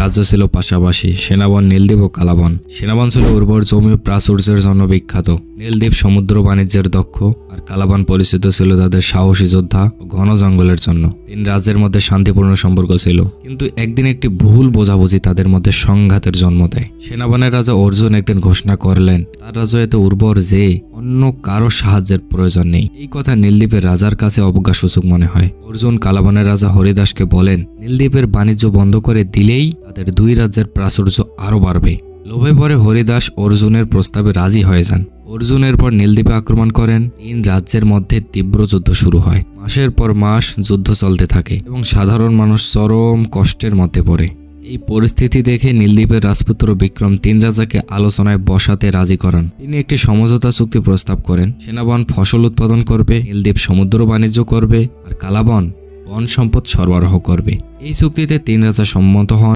রাজ্য ছিল পাশাপাশি সেনাবন নীলদ্বীপ ও কালাবন। সেনাবন ছিল উর্বর জমি ও প্রাচুর্যের জন্য বিখ্যাত। নীলদ্বীপ সমুদ্র বাণিজ্যের দক্ষ, আর কালাবন পরিচিত ছিল তাদের সাহসী যোদ্ধা ও ঘন জঙ্গলের জন্য। তিন রাজ্যের মধ্যে শান্তিপূর্ণ সম্পর্ক ছিল, কিন্তু একদিন একটি ভুল বোঝাবুঝি তাদের মধ্যে সংঘাতের জন্ম দেয়। সেনাবনের রাজা অর্জুন একদিন ঘোষণা করলেন তার রাজ্য এত উর্বর যে অন্য কারো সাহায্যের প্রয়োজন নেই। এই কথা নীলদ্বীপের রাজার কাছে অবজ্ঞাসূচক মনে হয়। অর্জুন কালাবনের রাজা হরিদাসকে বলেন নীলদ্বীপের বাণিজ্য বন্ধ করে দিলেই তাদের দুই রাজ্যের প্রাচুর্য আরো বাড়বে। লোভে পড়ে হরিদাস অর্জুনের প্রস্তাবে রাজি হয়ে যান। অর্জুন এরপর নীলদ্বীপে আক্রমণ করেন। তিন রাজ্যের মধ্যে তীব্র যুদ্ধ শুরু হয়। মাসের পর মাস যুদ্ধ চলতে থাকে এবং সাধারণ মানুষ চরম কষ্টের মধ্যে পড়ে। এই পরিস্থিতি দেখে নীলদ্বীপের রাজপুত্র বিক্রম তিন রাজাকে আলোচনায় বসাতে রাজি করান। তিনি একটি সমঝোতা চুক্তি প্রস্তাব করেন। সেনাবন ফসল উৎপাদন করবে, নীলদ্বীপ সমুদ্র বাণিজ্য করবে, আর কালাবন বন সম্পদ সরবরাহ করবে। এই চুক্তিতে তিন রাজা সম্মত হন।